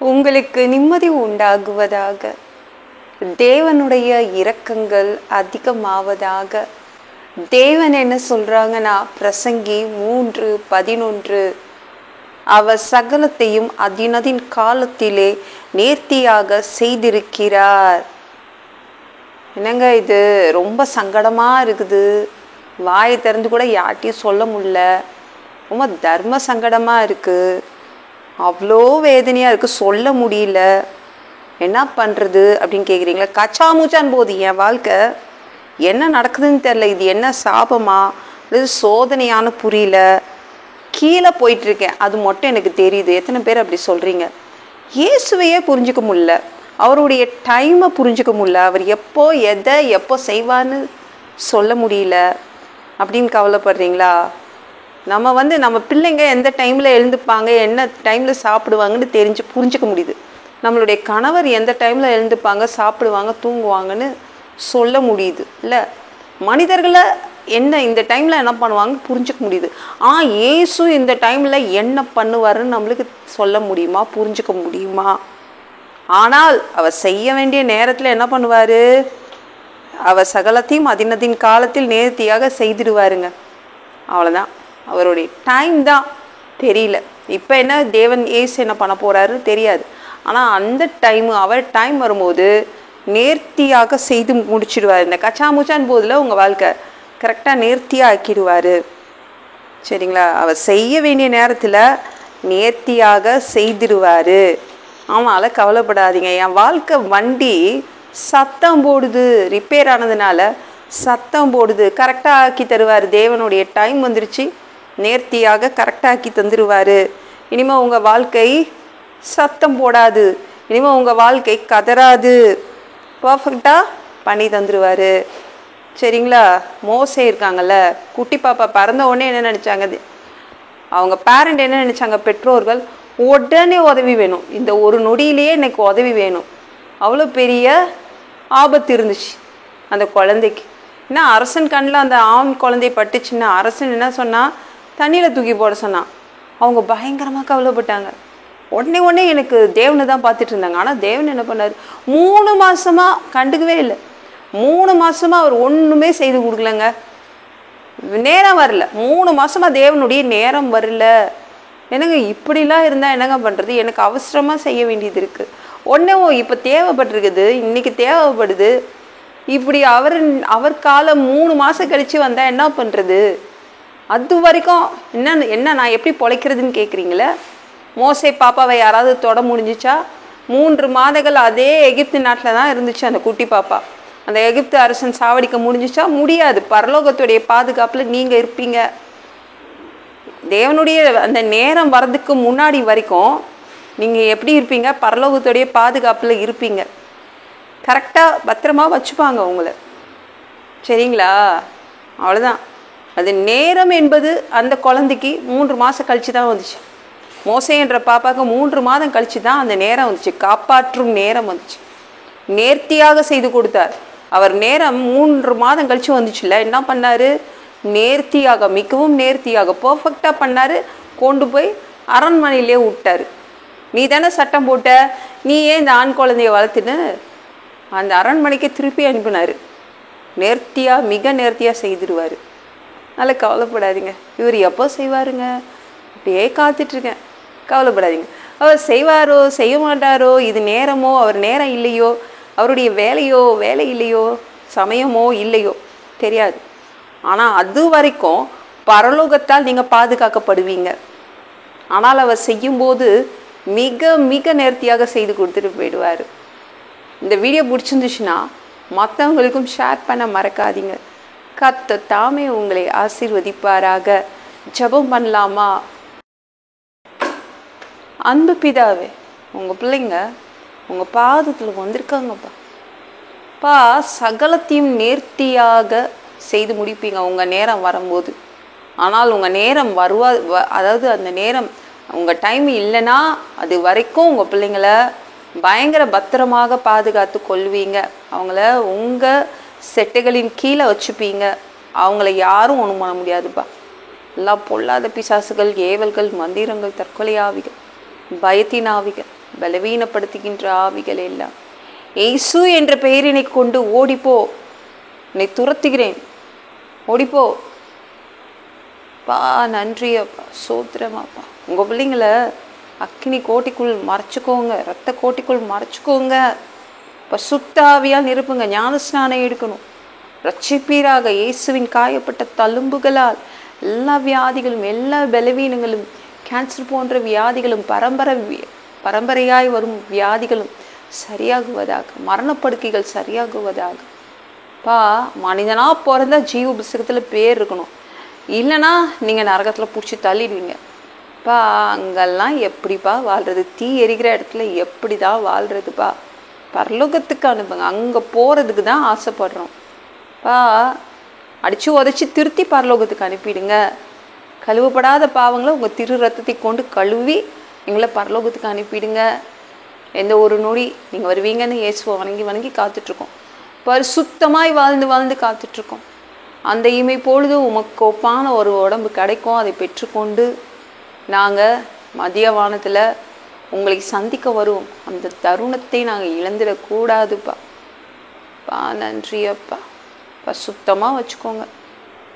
உங்களுக்கு நிம்மதி உண்டாகுவதாக. தேவனுடைய இரக்கங்கள் அதிகமாவதாக. தேவன் என்ன சொல்றாங்கன்னா, பிரசங்கி 3:11, அவர் சகலத்தையும் அதினதின் காலத்திலே நேர்த்தியாக செய்திருக்கிறார். என்னங்க இது ரொம்ப சங்கடமா இருக்குது. வாயை திறந்து கூட யார்ட்டையும் சொல்ல முடியல. ரொம்ப தர்ம சங்கடமா இருக்கு. அவ்வளோ வேதனையா இருக்கு, சொல்ல முடியல. என்ன பண்றது அப்படின்னு கேட்குறீங்களா? கச்சாமூச்சான் போகுது என் வாழ்க்கை. என்ன நடக்குதுன்னு தெரியல. இது என்ன சாபமா இது சோதனையானு புரியல. கீழே போயிட்டு இருக்கேன், அது மட்டும் எனக்கு தெரியுது. எத்தனை பேர் அப்படி சொல்றீங்க? இயேசுவையே புரிஞ்சுக்க முடியல, அவருடைய டைமை புரிஞ்சுக்க முடியல, அவர் எப்போ எதை எப்போ செய்வான்னு சொல்ல முடியல அப்படின்னு கவலைப்படுறீங்களா? நம்ம பிள்ளைங்க எந்த டைமில் எழுந்துப்பாங்க, என்ன டைமில் சாப்பிடுவாங்கன்னு புரிஞ்சுக்க முடியுது. நம்மளுடைய கணவர் எந்த டைமில் எழுந்துப்பாங்க, சாப்பிடுவாங்க, தூங்குவாங்கன்னு சொல்ல முடியுது இல்லை? மனிதர்களை என்ன இந்த டைமில் என்ன பண்ணுவாங்க புரிஞ்சுக்க முடியுது. ஆனால் இயேசு இந்த டைமில் என்ன பண்ணுவாருன்னு நம்மளுக்கு சொல்ல முடியுமா, புரிஞ்சுக்க முடியுமா? ஆனால் அவர் செய்ய வேண்டிய நேரத்தில் என்ன பண்ணுவார்? அவர் சகலத்தையும் அதினதின் காலத்தில் நேர்த்தியாக செய்திடுவாருங்க. அவ்வளோதான். அவருடைய டைம் தான் தெரியல. இப்போ என்ன தேவன் இயேசு என்ன பண்ண போகிறாரு தெரியாது. ஆனால் அந்த அவர் டைம் வரும்போது நேர்த்தியாக செய்து முடிச்சிடுவார். இந்த கச்சாமுச்சான் போதில் உங்கள் வாழ்க்கை கரெக்டாக நேர்த்தியாக ஆக்கிடுவார். சரிங்களா? அவர் செய்ய வேண்டிய நேரத்தில் நேர்த்தியாக செய்திடுவார். ஆமாம், கவலைப்படாதீங்க. என் வாழ்க்கை வண்டி சத்தம் போடுது, ரிப்பேர் ஆனதுனால சத்தம் போடுது. கரெக்டாக ஆக்கி தருவார். தேவனுடைய டைம் வந்துருச்சு, நேர்த்தியாக கரெக்டாக ஆக்கி தந்துடுவார். இனிமேல் உங்கள் வாழ்க்கை சத்தம் போடாது, இனிமேல் உங்கள் வாழ்க்கை கதறாது, பர்ஃபெக்டாக பண்ணி தந்துடுவார். சரிங்களா? மோசே இருக்காங்கல்ல, குட்டி பாப்பா பிறந்த உடனே என்ன நினச்சாங்க அவங்க பேரண்ட், என்ன நினச்சாங்க பெற்றோர்கள்? உடனே உதவி வேணும், இந்த ஒரு நொடியிலேயே எனக்கு உதவி வேணும். அவ்வளோ பெரிய ஆபத்து இருந்துச்சு அந்த குழந்தைக்கு. ஏன்னா அரசன் கண்ணில் அந்த ஆண் குழந்தை பட்டுச்சுன்னா அரசன் என்ன சொன்னால் தண்ணியில் தூக்கி போட சொன்னான். அவங்க பயங்கரமாக கவலைப்பட்டாங்க. உடனே எனக்கு தேவனை தான் பார்த்துட்டு இருந்தாங்க. ஆனால் தேவன் என்ன பண்ணார்? 3 மாதமாக கண்டுக்கவே இல்லை. 3 மாதமாக அவர் ஒன்றுமே செய்து கொடுக்கலங்க. நேரம் வரல. 3 மாதமாக தேவனுடைய நேரம் வரல. என்னங்க இப்படிலாம் இருந்தால் என்னங்க பண்ணுறது? எனக்கு அவசரமாக செய்ய வேண்டியது இருக்குது. உடனே இப்போ தேவைப்பட்டிருக்குது, இன்றைக்கி தேவைப்படுது. இப்படி அவர் காலம் 3 மாதம் கழித்து வந்தால் என்ன பண்ணுறது? அது வரைக்கும் என்ன நான் எப்படி பொழைக்கிறதுன்னு கேட்குறீங்களே? மோசே பாப்பாவை யாராவது தொட முடிஞ்சிச்சா? 3 மாதங்கள் அதே எகிப்து நாட்டில் தான் இருந்துச்சு அந்த குட்டி பாப்பா. அந்த எகிப்து அரசன் சாவடிக்க முடிஞ்சிச்சா? முடியாது. பரலோகத்துடைய பாதுகாப்பில் நீங்கள் இருப்பீங்க. தேவனுடைய அந்த நேரம் வர்றதுக்கு முன்னாடி வரைக்கும் நீங்கள் எப்படி இருப்பீங்க? பரலோகத்துடைய பாதுகாப்பில் இருப்பீங்க. கரெக்டாக பத்திரமா வச்சுப்பாங்க உங்களை. சரிங்களா? அவ்வளோதான். அது நேரம் என்பது அந்த குழந்தைக்கு 3 மாதம் கழித்து தான் வந்துச்சு. மோசே என்ற பாப்பாவுக்கு 3 மாதம் கழித்து தான் அந்த நேரம் வந்துச்சு. காப்பாற்றும் நேரம் வந்துச்சு. நேர்த்தியாக செய்து கொடுத்தார். அவர் நேரம் 3 மாதம் கழித்து வந்துச்சுல்ல, என்ன பண்ணார்? நேர்த்தியாக, மிகவும் நேர்த்தியாக பர்ஃபெக்டாக பண்ணார். கொண்டு போய் அரண்மனையிலே விட்டார். நீ தானே சட்டம் போட்ட, நீ ஏன் இந்த ஆண் குழந்தைய வளர்த்துன்னு அந்த அரண்மனைக்கு திருப்பி அனுப்பினார். நேர்த்தியாக, மிக நேர்த்தியாக செய்திடுவார். அதனால் கவலைப்படாதீங்க. இவர் எப்போ செய்வாருங்க? அப்படியே காத்துட்ருக்கேன். கவலைப்படாதீங்க. அவர் செய்வாரோ செய்ய மாட்டாரோ, இது நேரமோ அவர் நேரம் இல்லையோ, அவருடைய வேலை இல்லையோ, சமயமோ இல்லையோ தெரியாது. ஆனால் அது வரைக்கும் பரலோகத்தால் நீங்கள் பாதுகாக்கப்படுவீங்க. ஆனால் அவர் செய்யும்போது மிக மிக நேர்த்தியாக செய்து கொடுத்துட்டு போயிடுவார். இந்த வீடியோ பிடிச்சிருந்துச்சுன்னா மற்றவங்களுக்கும் ஷேர் பண்ண மறக்காதீங்க. கர்த்தர் தாமே உங்களை ஆசீர்வதிப்பாராக. ஜெபம் பண்ணலாமா? அன்பு பிதாவே, உங்கள் பிள்ளைங்க உங்கள் பாதத்தில் வந்திருக்காங்கப்பா. சகலத்தையும் நேர்த்தியாக செய்து முடிப்பீங்க உங்கள் நேரம் வரும்போது. ஆனால் உங்கள் நேரம் அதாவது அந்த நேரம் உங்கள் டைம் இல்லைன்னா அது வரைக்கும் உங்கள் பிள்ளைங்கள பயங்கர பத்திரமாக பாதுகாத்து கொள்வீங்க. அவங்கள உங்கள் செட்டைகளின் கீழே வச்சுப்பீங்க. அவங்கள யாரும் ஒன்றும் பண்ண முடியாதுப்பா. எல்லாம் பொல்லாத பிசாசுகள், ஏவல்கள், மந்திரங்கள், தற்கொலை ஆவிகள், பயத்தின் ஆவிகள் பலவீனப்படுத்துகின்ற ஆவிகள் எல்லாம் இயேசு என்ற பெயரினை கொண்டு ஓடிப்போ, உன்னை துரத்துகிறேன், ஓடிப்போ. பா நன்றி அப்பா, சோத்திரமாப்பா. உங்கள் பிள்ளைங்களை அக்கினி கோட்டிக்குள் மறைச்சிக்கோங்க, ரத்த கோட்டிக்குள் மறைச்சிக்கோங்க. பசுத்தாவியால் நிரப்புங்க. ஞானஸ்நானம் எடுக்கணும். ரட்சிப்பீராக. இயேசுவின் காயப்பட்ட தழும்புகளால் எல்லா வியாதிகளும், எல்லா பலவீனங்களும், கேன்சர் போன்ற வியாதிகளும், பரம்பரையாய் வரும் வியாதிகளும் சரியாகுவதாக, மரணப்படுக்கைகள் சரியாகுவதாக. பா மனிதனா பிறந்தா ஜீவ புஸ்தகத்தில் பேர் இருக்கணும், இல்லைன்னா நீங்கள் நரகத்தில் பிடிச்சி தள்ளிடுவீங்க. பா அங்கெல்லாம் எப்படிப்பா வாழ்கிறது? தீ எரிகிற இடத்துல எப்படி தான் வாழ்கிறதுப்பா? பரலோகத்துக்கு அனுப்புங்க. அங்கே போகிறதுக்கு தான் ஆசைப்படுறோம். பா அடித்து உதச்சி திருத்தி பரலோகத்துக்கு அனுப்பிடுங்க. கழுவப்படாத பாவங்களை உங்கள் திரு ரத்தத்தை கொண்டு கழுவி எங்களை பரலோகத்துக்கு அனுப்பிடுங்க. எந்த ஒரு நொடி நீங்கள் வருவீங்கன்னு இயேசுவை வணங்கி வணங்கி காத்துட்ருக்கோம். பரிசுத்தமாய் வாழ்ந்து வாழ்ந்து காத்துட்ருக்கோம். அந்த இமை பொழுது உமக்கு ஒப்பான ஒரு உடம்பு கிடைக்கும். அதை பெற்றுக்கொண்டு நாங்கள் மதிய வானத்தில் உங்களை சந்திக்க வருவோம். அந்த தருணத்தை நாங்கள் இழந்துடக்கூடாதுப்பா. பா நன்றி அப்பா. பரிசுத்தமாக வச்சுக்கோங்க.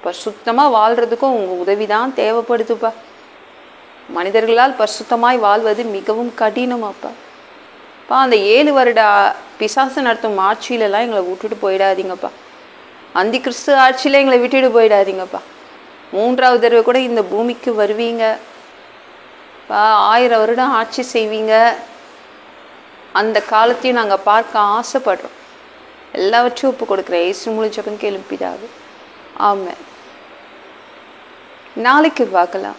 பரிசுத்தமாக வாழ்கிறதுக்கும் உங்கள் உதவி தான் தேவைப்படுதுப்பா. மனிதர்களால் பரிசுத்தமாய் வாழ்வது மிகவும் கடினமாப்பா. அந்த 7 வருட பிசாசு நடத்தும் ஆட்சியிலெல்லாம் எங்களை விட்டுட்டு போயிடாதீங்கப்பா. அந்தி கிறிஸ்து ஆட்சியில் எங்களை விட்டுட்டு போயிடாதீங்கப்பா. 3வது தடவை கூட இந்த பூமிக்கு வருவீங்க. 1000 வருடம் ஆட்சி செய்வீங்க. அந்த காலத்தையும் நாங்கள் பார்க்க ஆசைப்படுறோம். எல்லாவற்றையும் ஒப்பு கொடுக்குறேன். இயேசு மூலம் ஜெபம் கேளும் பிதாவே. ஆமென். நாளைக்கு பார்க்கலாம்.